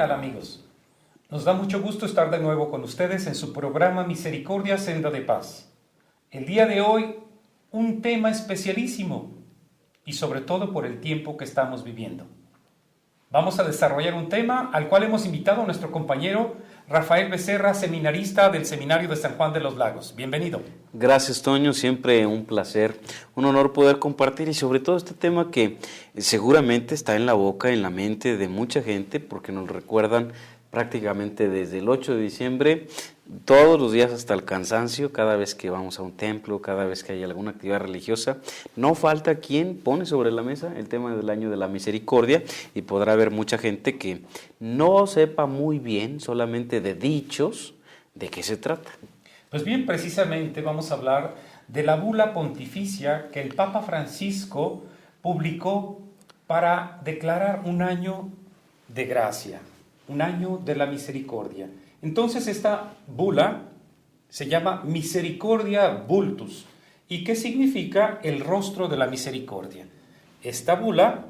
tal, amigos? Nos da mucho gusto estar de nuevo con ustedes en su programa Misericordia Senda de Paz. El día de hoy, un tema especialísimo y sobre todo por el tiempo que estamos viviendo. Vamos a desarrollar un tema al cual hemos invitado a nuestro compañero Rafael Becerra, seminarista del Seminario de San Juan de los Lagos. Bienvenido. Gracias, Toño, siempre un placer, un honor poder compartir y sobre todo este tema que seguramente está en la boca, en la mente de mucha gente porque nos recuerdan prácticamente desde el 8 de diciembre, todos los días hasta el cansancio, cada vez que vamos a un templo, cada vez que hay alguna actividad religiosa, no falta quien pone sobre la mesa el tema del año de la misericordia y podrá haber mucha gente que no sepa muy bien, solamente de dichos, de qué se trata. Pues bien, precisamente vamos a hablar de la bula pontificia que el Papa Francisco publicó para declarar un año de gracia, un año de la misericordia. Entonces esta bula se llama Misericordia Vultus. ¿Y qué significa el rostro de la misericordia? Esta bula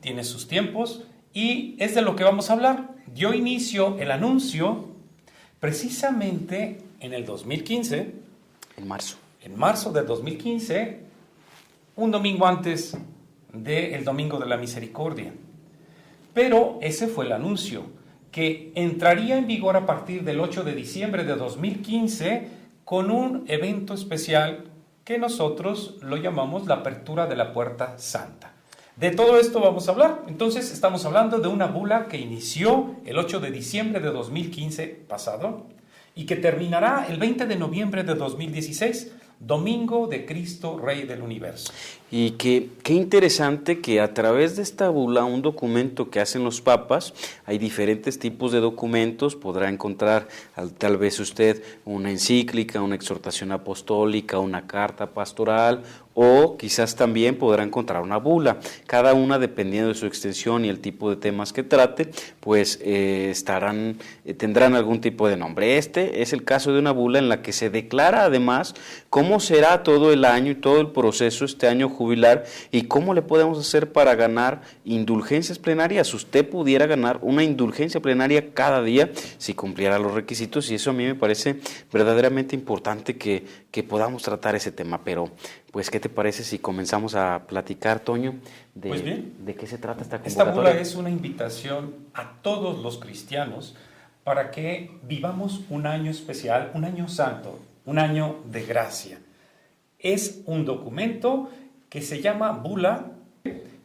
tiene sus tiempos y es de lo que vamos a hablar. Dio inicio el anuncio precisamente en el 2015. En marzo. En marzo del 2015, un domingo antes del Domingo de la Misericordia. Pero ese fue el anuncio, que entraría en vigor a partir del 8 de diciembre de 2015 con un evento especial que nosotros lo llamamos la apertura de la Puerta Santa. De todo esto vamos a hablar. Entonces estamos hablando de una bula que inició el 8 de diciembre de 2015 pasado y que terminará el 20 de noviembre de 2016, Domingo de Cristo Rey del Universo. Y qué interesante que a través de esta bula, un documento que hacen los papas, hay diferentes tipos de documentos, podrá encontrar tal vez usted una encíclica, una exhortación apostólica, una carta pastoral, o quizás también podrá encontrar una bula. Cada una, dependiendo de su extensión y el tipo de temas que trate, pues tendrán algún tipo de nombre. Este es el caso de una bula en la que se declara además cómo será todo el año y todo el proceso este año jubilar y cómo le podemos hacer para ganar indulgencias plenarias. Usted pudiera ganar una indulgencia plenaria cada día si cumpliera los requisitos y eso a mí me parece verdaderamente importante que podamos tratar ese tema. Pero, pues, ¿qué te parece si comenzamos a platicar, Toño, de qué se trata esta convocatoria? Esta bula es una invitación a todos los cristianos para que vivamos un año especial, un año santo, un año de gracia. Es un documento que se llama bula,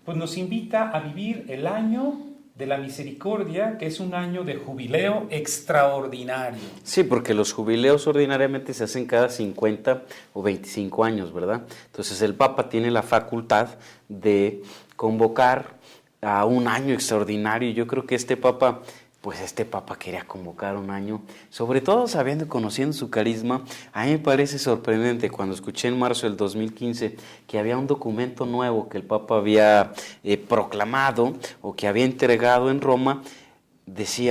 pues nos invita a vivir el año de la misericordia, que es un año de jubileo extraordinario. Sí, porque los jubileos ordinariamente se hacen cada 50 o 25 años, ¿verdad? Entonces el Papa tiene la facultad de convocar a un año extraordinario. Yo creo que este Papa quería convocar un año, sobre todo sabiendo y conociendo su carisma. A mí me parece sorprendente cuando escuché en marzo del 2015 que había un documento nuevo que el Papa había proclamado o que había entregado en Roma.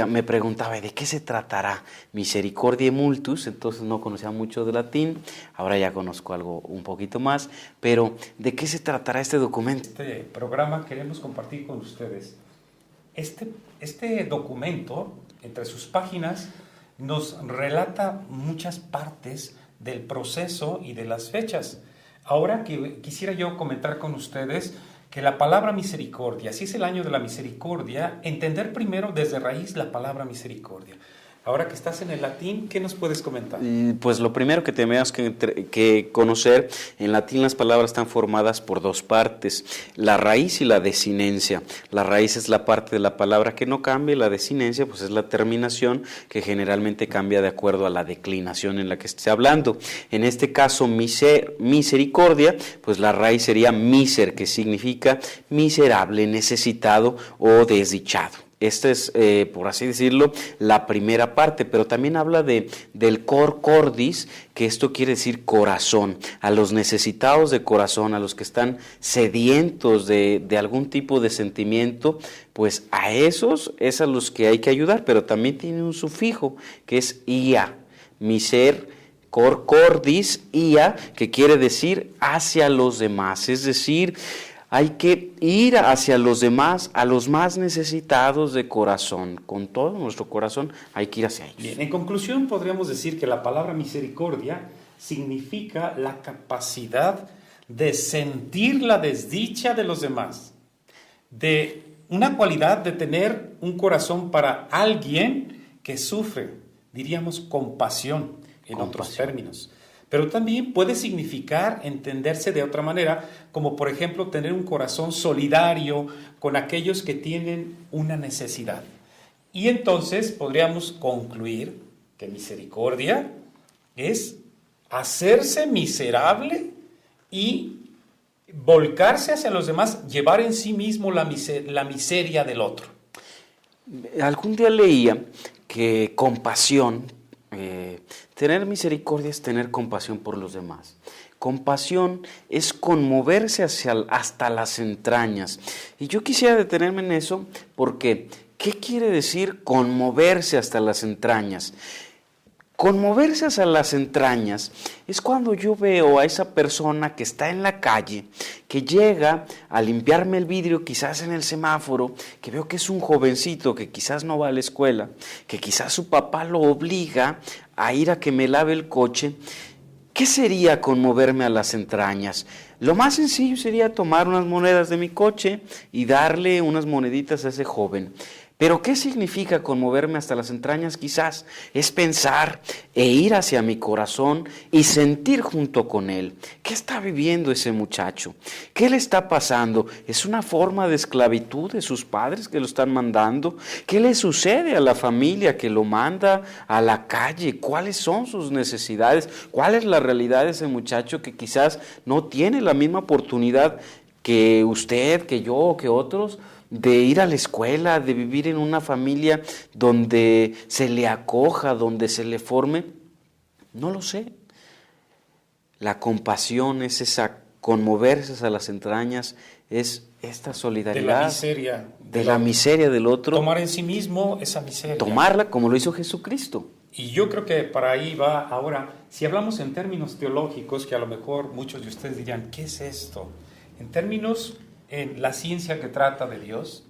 Me preguntaba, ¿de qué se tratará? Misericordiae Multus, entonces no conocía mucho de latín, ahora ya conozco algo un poquito más, pero ¿de qué se tratará este documento? Este programa queremos compartir con ustedes. Este documento, entre sus páginas, nos relata muchas partes del proceso y de las fechas. Ahora que quisiera yo comentar con ustedes que la palabra misericordia, si es el año de la misericordia, entender primero desde raíz la palabra misericordia. Ahora que estás en el latín, ¿qué nos puedes comentar? Pues lo primero que tenemos que conocer, en latín las palabras están formadas por dos partes, la raíz y la desinencia. La raíz es la parte de la palabra que no cambia y la desinencia pues es la terminación que generalmente cambia de acuerdo a la declinación en la que esté hablando. En este caso, misericordia, pues la raíz sería miser, que significa miserable, necesitado o desdichado. Esta es, por así decirlo, la primera parte, pero también habla del cor cordis, que esto quiere decir corazón, a los necesitados de corazón, a los que están sedientos de algún tipo de sentimiento, pues a esos es a los que hay que ayudar, pero también tiene un sufijo que es ia, miser, cor cordis, ia, que quiere decir hacia los demás, es decir, hay que ir hacia los demás, a los más necesitados de corazón. Con todo nuestro corazón hay que ir hacia ellos. Bien, en conclusión podríamos decir que la palabra misericordia significa la capacidad de sentir la desdicha de los demás, de una cualidad de tener un corazón para alguien que sufre, diríamos compasión en otros términos. Pero también puede significar entenderse de otra manera, como por ejemplo tener un corazón solidario con aquellos que tienen una necesidad. Y entonces podríamos concluir que misericordia es hacerse miserable y volcarse hacia los demás, llevar en sí mismo la miseria del otro. Algún día leía que compasión, tener misericordia es tener compasión por los demás. Compasión es conmoverse hasta las entrañas. Y yo quisiera detenerme en eso porque, ¿qué quiere decir conmoverse hasta las entrañas? Conmoverse hacia las entrañas es cuando yo veo a esa persona que está en la calle, que llega a limpiarme el vidrio quizás en el semáforo, que veo que es un jovencito que quizás no va a la escuela, que quizás su papá lo obliga a ir a que me lave el coche. ¿Qué sería conmoverme a las entrañas? Lo más sencillo sería tomar unas monedas de mi coche y darle unas moneditas a ese joven. Pero ¿qué significa conmoverme hasta las entrañas? Quizás es pensar e ir hacia mi corazón y sentir junto con él. ¿Qué está viviendo ese muchacho? ¿Qué le está pasando? ¿Es una forma de esclavitud de sus padres que lo están mandando? ¿Qué le sucede a la familia que lo manda a la calle? ¿Cuáles son sus necesidades? ¿Cuál es la realidad de ese muchacho que quizás no tiene la misma oportunidad que usted, que yo, que otros, de ir a la escuela, de vivir en una familia donde se le acoja, donde se le forme? No lo sé. La compasión es esa, conmoverse a las entrañas, es esta solidaridad. De la miseria del otro. Tomar en sí mismo esa miseria. Tomarla como lo hizo Jesucristo. Y yo creo que para ahí va ahora, si hablamos en términos teológicos, que a lo mejor muchos de ustedes dirían, ¿qué es esto? En términos en la ciencia que trata de Dios,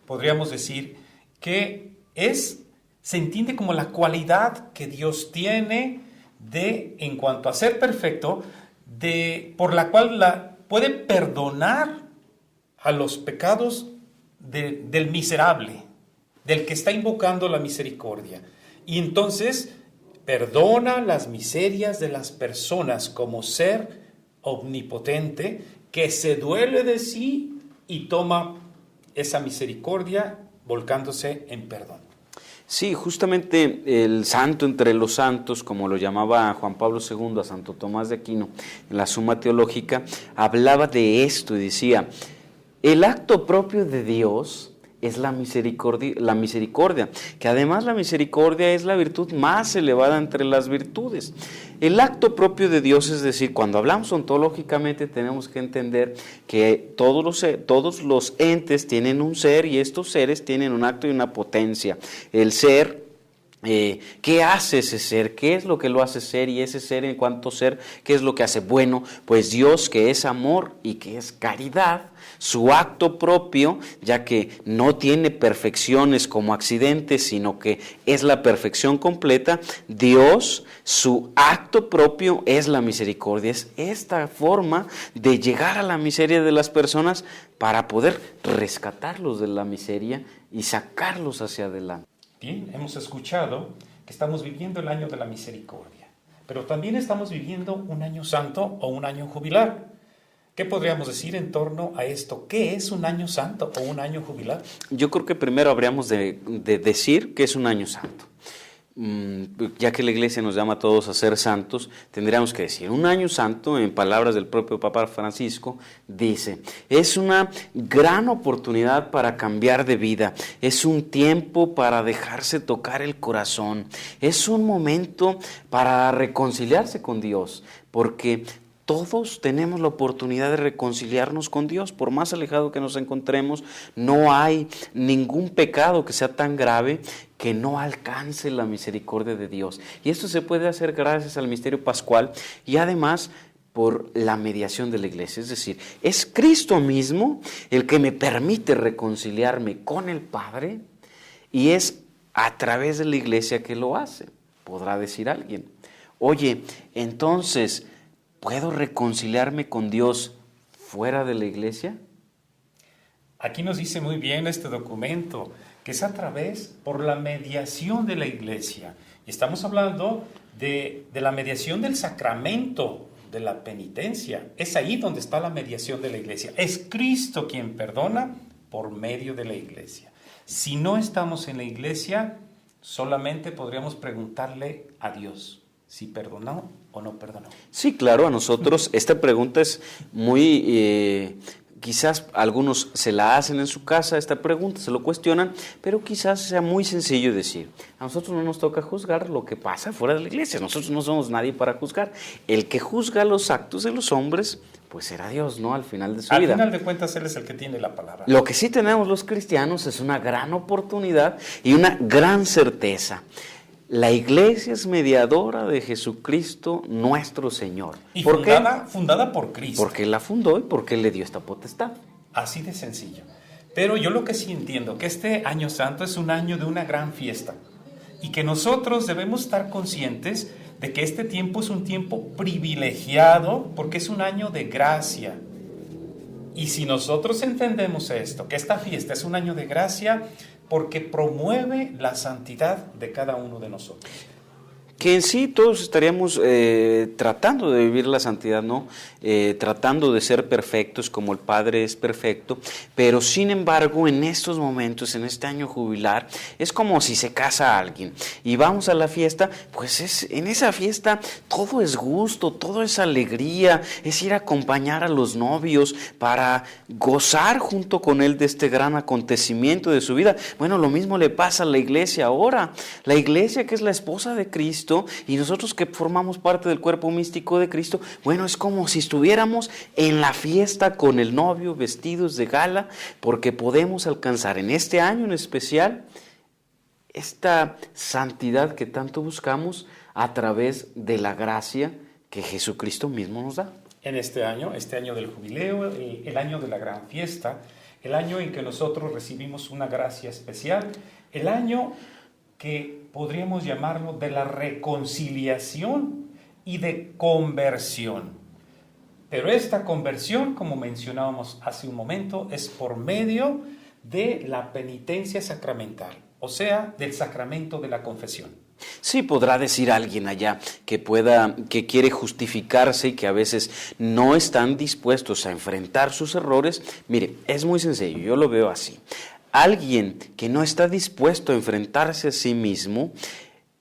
podríamos decir que se entiende como la cualidad que Dios tiene en cuanto a ser perfecto, por la cual puede perdonar a los pecados del miserable, del que está invocando la misericordia. Y entonces perdona las miserias de las personas como ser omnipotente, que se duele de sí y toma esa misericordia volcándose en perdón. Sí, justamente el santo entre los santos, como lo llamaba Juan Pablo II a Santo Tomás de Aquino en la Suma Teológica, hablaba de esto y decía, el acto propio de Dios es la misericordia, que además la misericordia es la virtud más elevada entre las virtudes. El acto propio de Dios, es decir, cuando hablamos ontológicamente tenemos que entender que todos los entes tienen un ser y estos seres tienen un acto y una potencia. El ser, ¿qué hace ese ser? ¿Qué es lo que lo hace ser? Y ese ser, en cuanto ser, ¿qué es lo que hace? Bueno, pues Dios, que es amor y que es caridad, su acto propio, ya que no tiene perfecciones como accidentes, sino que es la perfección completa, Dios, su acto propio es la misericordia. Es esta forma de llegar a la miseria de las personas para poder rescatarlos de la miseria y sacarlos hacia adelante. Bien, hemos escuchado que estamos viviendo el año de la misericordia, pero también estamos viviendo un año santo o un año jubilar. ¿Qué podríamos decir en torno a esto? ¿Qué es un año santo o un año jubilar? Yo creo que primero habríamos de decir que es un año santo. Ya que la Iglesia nos llama a todos a ser santos, tendríamos que decir, un año santo, en palabras del propio Papa Francisco, dice, es una gran oportunidad para cambiar de vida, es un tiempo para dejarse tocar el corazón, es un momento para reconciliarse con Dios, porque todos tenemos la oportunidad de reconciliarnos con Dios, por más alejado que nos encontremos. No hay ningún pecado que sea tan grave que no alcance la misericordia de Dios. Y esto se puede hacer gracias al misterio pascual y además por la mediación de la iglesia. Es decir, es Cristo mismo el que me permite reconciliarme con el Padre y es a través de la iglesia que lo hace. Podrá decir alguien, oye, entonces, ¿puedo reconciliarme con Dios fuera de la iglesia? Aquí nos dice muy bien este documento, que es a través, por la mediación de la iglesia. Y estamos hablando de la mediación del sacramento de la penitencia. Es ahí donde está la mediación de la iglesia. Es Cristo quien perdona por medio de la iglesia. Si no estamos en la iglesia, solamente podríamos preguntarle a Dios si perdonó o no perdonó. Sí, claro, a nosotros esta pregunta es muy... quizás algunos se la hacen en su casa, esta pregunta, se lo cuestionan, pero quizás sea muy sencillo decir, a nosotros no nos toca juzgar lo que pasa fuera de la iglesia, nosotros no somos nadie para juzgar. El que juzga los actos de los hombres, pues será Dios, ¿no? Al final de su vida. Al final de cuentas, Él es el que tiene la palabra. Lo que sí tenemos los cristianos es una gran oportunidad y una gran certeza. La iglesia es mediadora de Jesucristo nuestro Señor. Y ¿Por qué? Fundada por Cristo. Porque Él la fundó y porque Él le dio esta potestad. Así de sencillo. Pero yo lo que sí entiendo, que este año santo es un año de una gran fiesta. Y que nosotros debemos estar conscientes de que este tiempo es un tiempo privilegiado porque es un año de gracia. Y si nosotros entendemos esto, que esta fiesta es un año de gracia, porque promueve la santidad de cada uno de nosotros. Que en sí todos estaríamos tratando de vivir la santidad, ¿no? Tratando de ser perfectos como el Padre es perfecto, pero sin embargo en estos momentos, en este año jubilar, es como si se casa alguien y vamos a la fiesta, pues en esa fiesta todo es gusto, todo es alegría, es ir a acompañar a los novios para gozar junto con él de este gran acontecimiento de su vida. Bueno, lo mismo le pasa a la iglesia ahora, la iglesia que es la esposa de Cristo, y nosotros que formamos parte del cuerpo místico de Cristo, bueno, es como si estuviéramos en la fiesta con el novio vestidos de gala, porque podemos alcanzar en este año en especial esta santidad que tanto buscamos a través de la gracia que Jesucristo mismo nos da. En este año del jubileo, el año de la gran fiesta, el año en que nosotros recibimos una gracia especial, el año que podríamos llamarlo de la reconciliación y de conversión. Pero esta conversión, como mencionábamos hace un momento, es por medio de la penitencia sacramental, o sea, del sacramento de la confesión. Sí, podrá decir alguien allá que quiere justificarse y que a veces no están dispuestos a enfrentar sus errores. Mire, es muy sencillo, yo lo veo así. Alguien que no está dispuesto a enfrentarse a sí mismo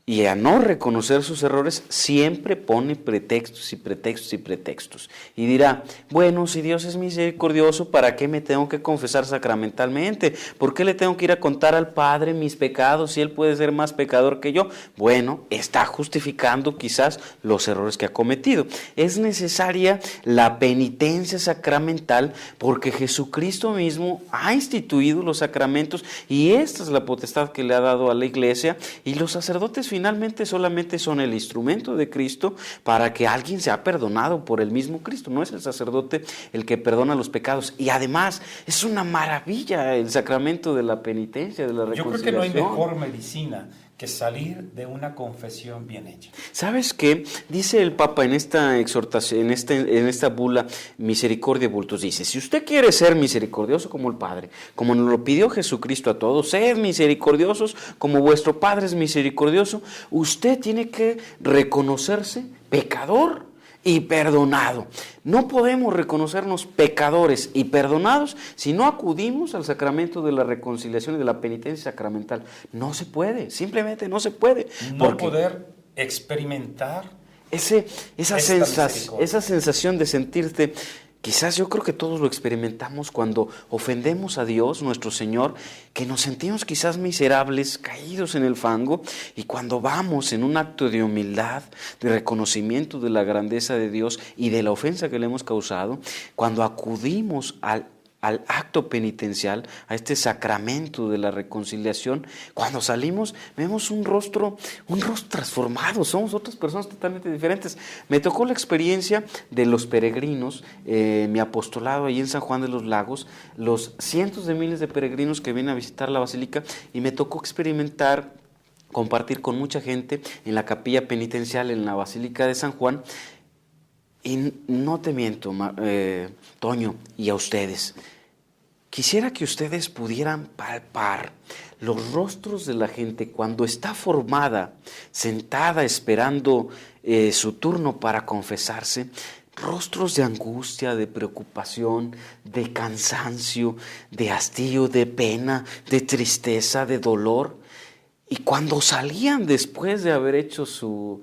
y a no reconocer sus errores, siempre pone pretextos y pretextos y pretextos. Y dirá, bueno, si Dios es misericordioso, ¿para qué me tengo que confesar sacramentalmente? ¿Por qué le tengo que ir a contar al Padre mis pecados si Él puede ser más pecador que yo? Bueno, está justificando quizás los errores que ha cometido. Es necesaria la penitencia sacramental porque Jesucristo mismo ha instituido los sacramentos y esta es la potestad que le ha dado a la iglesia, y los sacerdotes finalmente solamente son el instrumento de Cristo para que alguien sea perdonado por el mismo Cristo. No es el sacerdote el que perdona los pecados. Y además es una maravilla el sacramento de la penitencia, de la reconciliación. Yo creo que no hay mejor medicina que salir de una confesión bien hecha. ¿Sabes qué? Dice el Papa en esta exhortación, en esta bula Misericordia Vultus, dice, si usted quiere ser misericordioso como el Padre, como nos lo pidió Jesucristo a todos, sed misericordiosos como vuestro Padre es misericordioso, usted tiene que reconocerse pecador y perdonado. No podemos reconocernos pecadores y perdonados si no acudimos al sacramento de la reconciliación y de la penitencia sacramental. No se puede, simplemente no se puede. No poder experimentar esa sensación de sentirte. Quizás yo creo que todos lo experimentamos cuando ofendemos a Dios, nuestro Señor, que nos sentimos quizás miserables, caídos en el fango, y cuando vamos en un acto de humildad, de reconocimiento de la grandeza de Dios y de la ofensa que le hemos causado, cuando acudimos a al acto penitencial, a este sacramento de la reconciliación, cuando salimos vemos un rostro transformado, somos otras personas totalmente diferentes. Me tocó la experiencia de los peregrinos, mi apostolado ahí en San Juan de los Lagos, los cientos de miles de peregrinos que vienen a visitar la basílica, y me tocó experimentar, compartir con mucha gente en la capilla penitencial en la Basílica de San Juan. Y no te miento, Toño, y a ustedes, quisiera que ustedes pudieran palpar los rostros de la gente cuando está formada, sentada esperando su turno para confesarse, rostros de angustia, de preocupación, de cansancio, de hastío, de pena, de tristeza, de dolor. Y cuando salían después de haber hecho su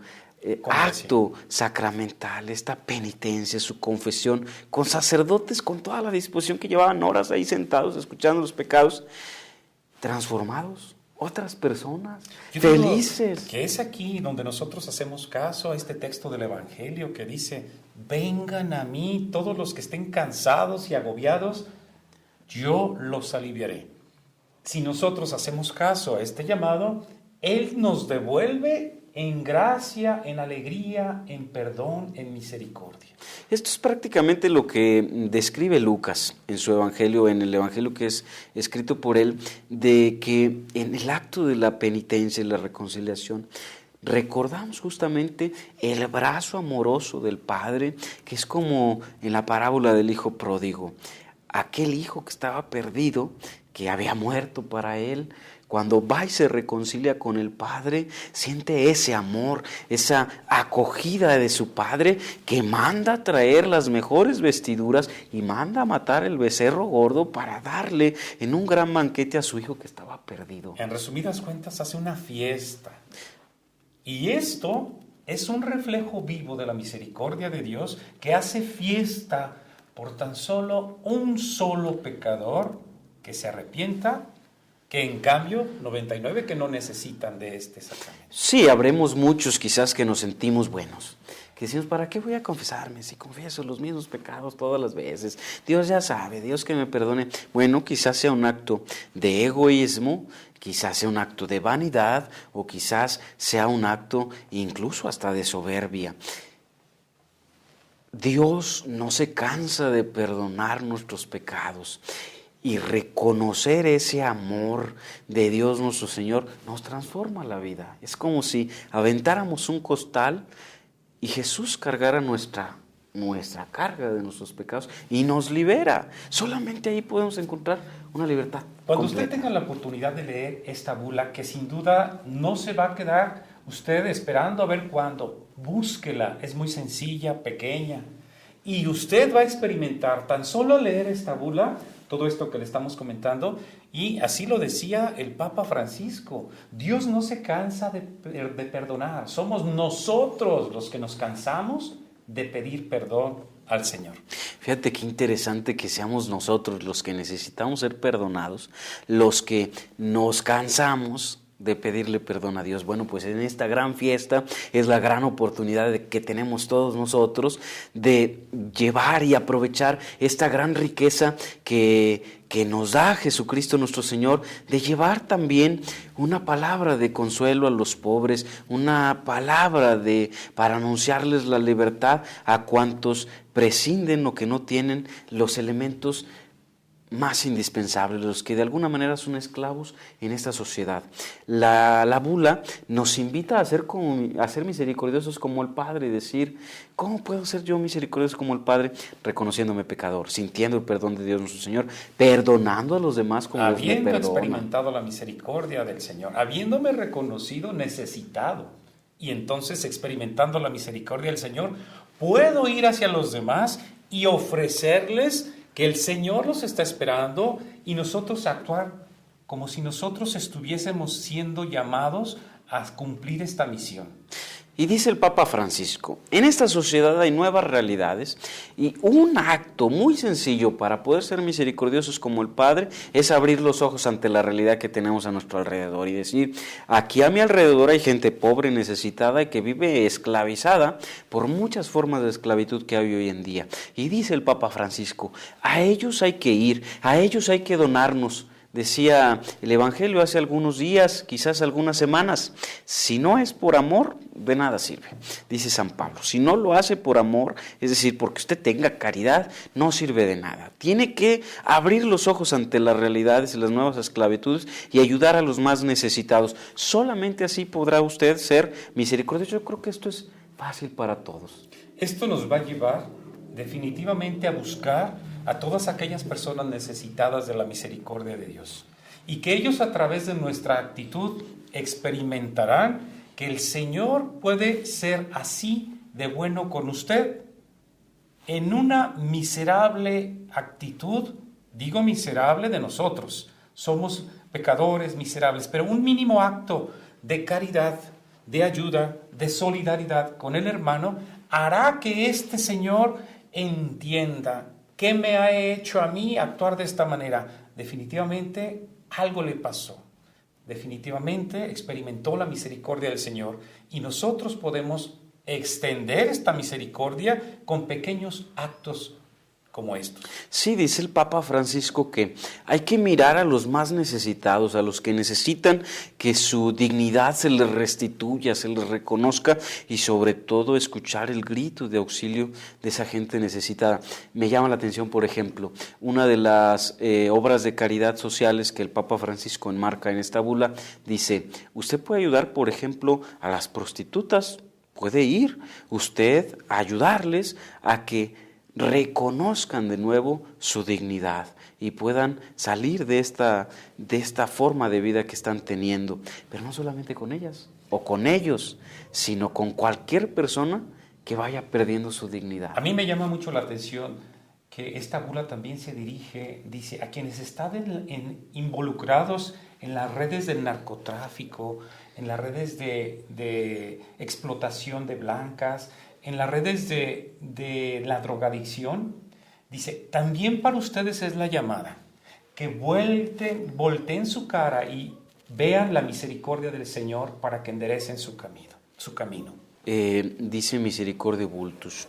acto sacramental, esta penitencia, su confesión, con sacerdotes con toda la disposición, que llevaban horas ahí sentados escuchando los pecados, transformados, otras personas, felices. Que es aquí donde nosotros hacemos caso a este texto del Evangelio que dice: vengan a mí todos los que estén cansados y agobiados, yo los aliviaré. Si nosotros hacemos caso a este llamado, Él nos devuelve en gracia, en alegría, en perdón, en misericordia. Esto es prácticamente lo que describe Lucas en su evangelio, en el evangelio que es escrito por él, de que en el acto de la penitencia y la reconciliación recordamos justamente el brazo amoroso del Padre, que es como en la parábola del hijo pródigo, aquel hijo que estaba perdido, que había muerto para él. Cuando va y se reconcilia con el Padre, siente ese amor, esa acogida de su Padre, que manda a traer las mejores vestiduras y manda a matar el becerro gordo para darle en un gran banquete a su hijo que estaba perdido. En resumidas cuentas, hace una fiesta. Y esto es un reflejo vivo de la misericordia de Dios, que hace fiesta por tan solo un solo pecador que se arrepienta, que en cambio 99 que no necesitan de este sacramento. Sí, habremos muchos quizás que nos sentimos buenos, que decimos: ¿para qué voy a confesarme si confieso los mismos pecados todas las veces? Dios ya sabe, Dios que me perdone. Bueno, quizás sea un acto de egoísmo, quizás sea un acto de vanidad, o quizás sea un acto incluso hasta de soberbia. Dios no se cansa de perdonar nuestros pecados. Y reconocer ese amor de Dios nuestro Señor nos transforma la vida. Es como si aventáramos un costal y Jesús cargara nuestra carga de nuestros pecados y nos libera. Solamente ahí podemos encontrar una libertad Cuando completa. usted tenga la oportunidad de leer esta bula, que sin duda no se va a quedar usted esperando a ver cuándo, búsquela, es muy sencilla, pequeña, y usted va a experimentar tan solo leer esta bula, todo esto que le estamos comentando, y así lo decía el Papa Francisco: Dios no se cansa de perdonar, somos nosotros los que nos cansamos de pedir perdón al Señor. Fíjate qué interesante que seamos nosotros los que necesitamos ser perdonados, los que nos cansamos de pedirle perdón a Dios. Bueno, pues en esta gran fiesta es la gran oportunidad que tenemos todos nosotros de llevar y aprovechar esta gran riqueza que nos da Jesucristo nuestro Señor, de llevar también una palabra de consuelo a los pobres, una palabra para anunciarles la libertad a cuantos prescinden o que no tienen los elementos más indispensables, los que de alguna manera son esclavos en esta sociedad. La bula nos invita a ser misericordiosos como el Padre, decir: ¿cómo puedo ser yo misericordioso como el Padre? Reconociéndome pecador, sintiendo el perdón de Dios nuestro Señor, perdonando a los demás como Dios me Habiendo perdona. experimentado la misericordia del Señor, habiéndome reconocido necesitado, y entonces experimentando la misericordia del Señor, puedo ir hacia los demás y ofrecerles que el Señor los está esperando, y nosotros actuar como si nosotros estuviésemos siendo llamados a cumplir esta misión. Y dice el Papa Francisco, en esta sociedad hay nuevas realidades y un acto muy sencillo para poder ser misericordiosos como el Padre es abrir los ojos ante la realidad que tenemos a nuestro alrededor y decir, aquí a mi alrededor hay gente pobre, necesitada y que vive esclavizada por muchas formas de esclavitud que hay hoy en día. Y dice el Papa Francisco, a ellos hay que ir, a ellos hay que donarnos. Decía el Evangelio hace algunos días, quizás algunas semanas, si no es por amor, de nada sirve, dice San Pablo. Si no lo hace por amor, es decir, porque usted tenga caridad, no sirve de nada. Tiene que abrir los ojos ante las realidades y las nuevas esclavitudes y ayudar a los más necesitados. Solamente así podrá usted ser misericordioso. Yo creo que esto es fácil para todos. Esto nos va a llevar definitivamente a buscar a todas aquellas personas necesitadas de la misericordia de Dios y que ellos a través de nuestra actitud experimentarán que el Señor puede ser así de bueno con usted en una miserable actitud, digo miserable de nosotros, somos pecadores miserables, pero un mínimo acto de caridad, de ayuda, de solidaridad con el hermano hará que este Señor entienda qué me ha hecho a mí actuar de esta manera. Definitivamente algo le pasó. Definitivamente experimentó la misericordia del Señor y nosotros podemos extender esta misericordia con pequeños actos como estos. Sí, dice el Papa Francisco que hay que mirar a los más necesitados, a los que necesitan que su dignidad se les restituya, se les reconozca y sobre todo escuchar el grito de auxilio de esa gente necesitada. Me llama la atención, por ejemplo, una de las obras de caridad sociales que el Papa Francisco enmarca en esta bula, dice, usted puede ayudar, por ejemplo, a las prostitutas, puede ir usted a ayudarles a que reconozcan de nuevo su dignidad y puedan salir de esta forma de vida que están teniendo, pero no solamente con ellas o con ellos, sino con cualquier persona que vaya perdiendo su dignidad. A mí me llama mucho la atención que esta bula también se dirige, dice, a quienes están involucrados en las redes del narcotráfico, en las redes de explotación de blancas, en las redes de la drogadicción. Dice, también para ustedes es la llamada, que volteen su cara y vean la misericordia del Señor para que enderecen su camino. Dice Misericordia Vultus,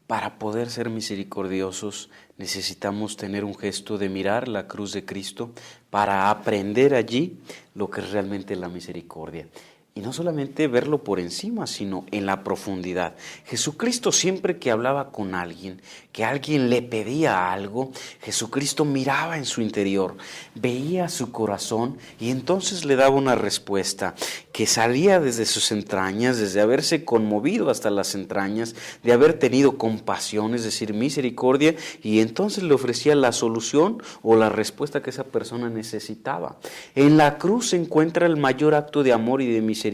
para poder ser misericordiosos necesitamos tener un gesto de mirar la cruz de Cristo para aprender allí lo que es realmente la misericordia. Y no solamente verlo por encima, sino en la profundidad. Jesucristo siempre que hablaba con alguien, que alguien le pedía algo, Jesucristo miraba en su interior, veía su corazón y entonces le daba una respuesta que salía desde sus entrañas, desde haberse conmovido hasta las entrañas, de haber tenido compasión, es decir, misericordia, y entonces le ofrecía la solución o la respuesta que esa persona necesitaba. En la cruz se encuentra el mayor acto de amor y de misericordia,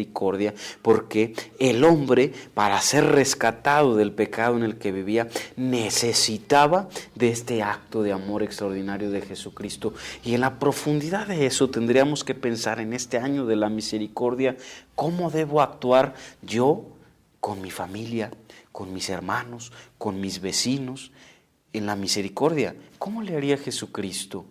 porque el hombre, para ser rescatado del pecado en el que vivía, necesitaba de este acto de amor extraordinario de Jesucristo. Y en la profundidad de eso tendríamos que pensar en este año de la misericordia, ¿cómo debo actuar yo con mi familia, con mis hermanos, con mis vecinos? En la misericordia, ¿cómo le haría Jesucristo?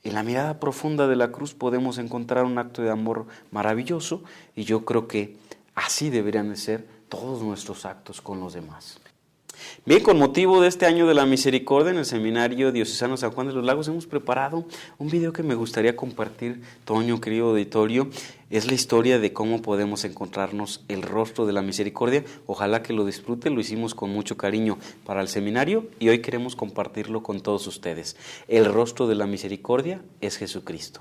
En la mirada profunda de la cruz podemos encontrar un acto de amor maravilloso y yo creo que así deberían de ser todos nuestros actos con los demás. Bien, con motivo de este año de la misericordia en el Seminario Diocesano San Juan de los Lagos hemos preparado un video que me gustaría compartir, Toño, querido auditorio. Es la historia de cómo podemos encontrarnos el rostro de la misericordia. Ojalá que lo disfruten, lo hicimos con mucho cariño para el seminario y hoy queremos compartirlo con todos ustedes. El rostro de la misericordia es Jesucristo.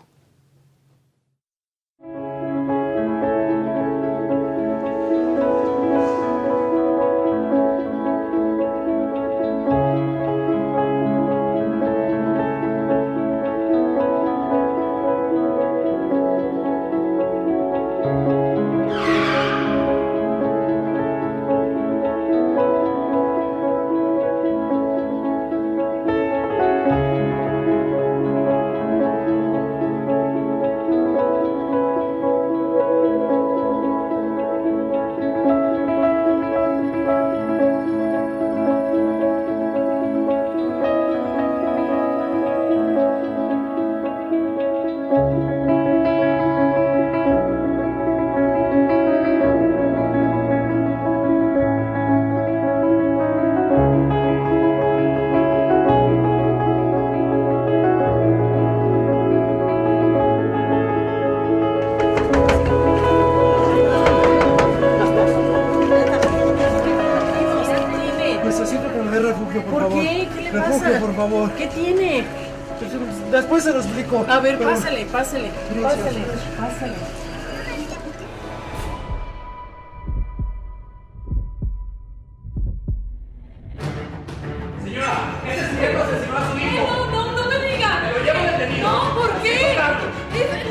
por favor. ¿Qué tiene? Después se lo explico. A ver, Pero- pásale. Gracias. No me diga. Me lo llevo detenido. No, ¿por qué?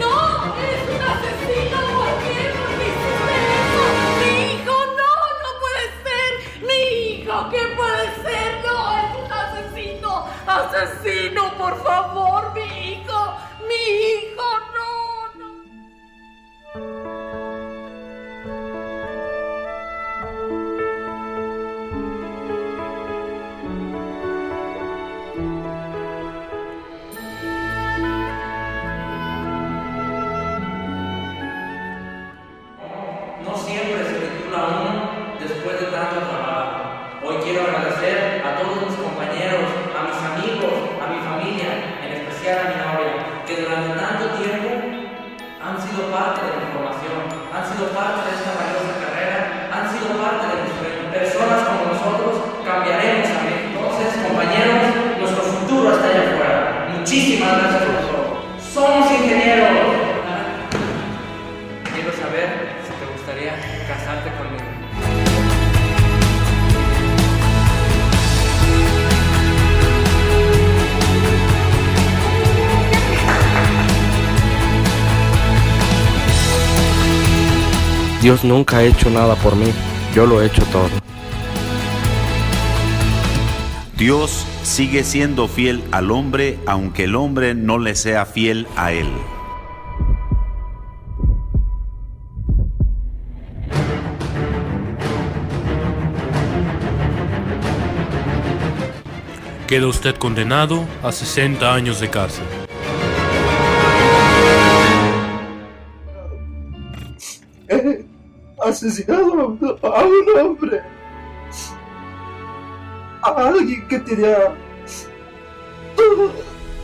No, es un asesino. ¿Por qué? ¿Por qué hiciste eso? Mi hijo, no puede ser. Mi hijo, ¿qué puede ser? No, es un asesino. Asesino, por favor, mi hijo, no. No siempre se titula uno después de tanto trabajo. Hoy quiero agradecer a todos mis compañeros, a mis amigos, a mi familia, en especial a mi novia, que durante tanto tiempo han sido parte de mi formación, han sido parte de esta valiosa carrera, han sido parte de mi sueño. Personas como nosotros cambiaremos a México. Entonces, compañeros, nuestro futuro está allá afuera. Muchísimas gracias por todo. Somos ingenieros. Quiero saber si te gustaría casarte conmigo. Dios nunca ha hecho nada por mí, yo lo he hecho todo. Dios sigue siendo fiel al hombre, aunque el hombre no le sea fiel a él. Queda usted condenado a 60 años de cárcel. He asesinado a un hombre. A alguien que tenía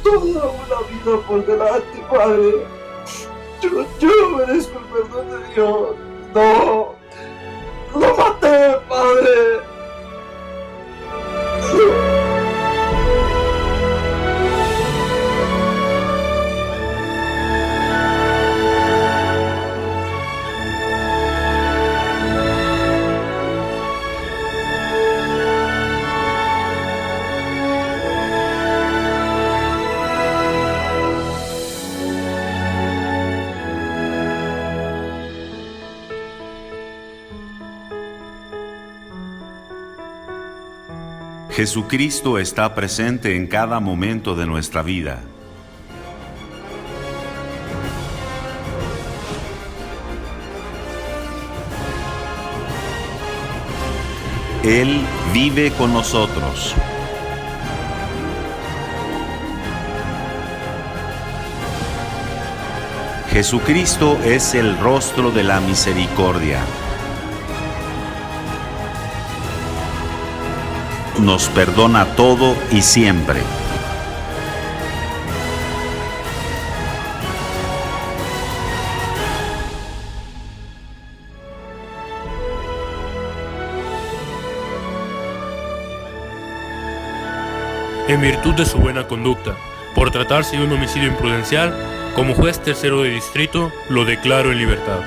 toda una vida por delante, padre. Yo no merezco el perdón de Dios. No. Lo maté, padre. Jesucristo está presente en cada momento de nuestra vida. Él vive con nosotros. Jesucristo es el rostro de la misericordia. Nos perdona todo y siempre. En virtud de su buena conducta, por tratarse de un homicidio imprudencial, como juez tercero de distrito, lo declaro en libertad.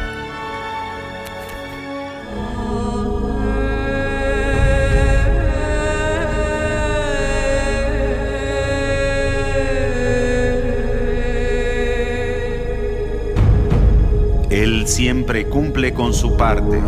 Él siempre cumple con su parte.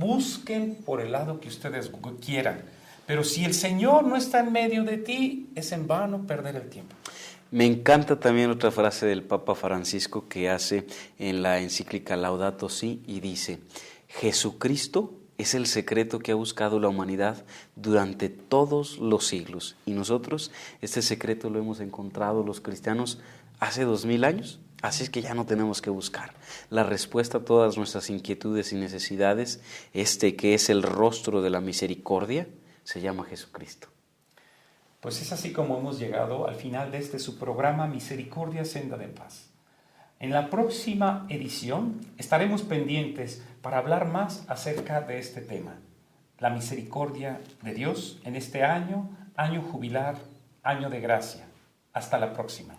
Busquen por el lado que ustedes quieran. Pero si el Señor no está en medio de ti, es en vano perder el tiempo. Me encanta también otra frase del Papa Francisco que hace en la encíclica Laudato Si y dice: Jesucristo es el secreto que ha buscado la humanidad durante todos los siglos. Y nosotros este secreto lo hemos encontrado los cristianos hace 2000 años. Así es que ya no tenemos que buscar. La respuesta a todas nuestras inquietudes y necesidades, que es el rostro de la misericordia, se llama Jesucristo. Pues es así como hemos llegado al final de este su programa Misericordia Senda de Paz. En la próxima edición estaremos pendientes para hablar más acerca de este tema, la misericordia de Dios en este año jubilar, año de gracia. Hasta la próxima.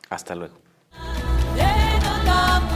Hasta luego. Ven a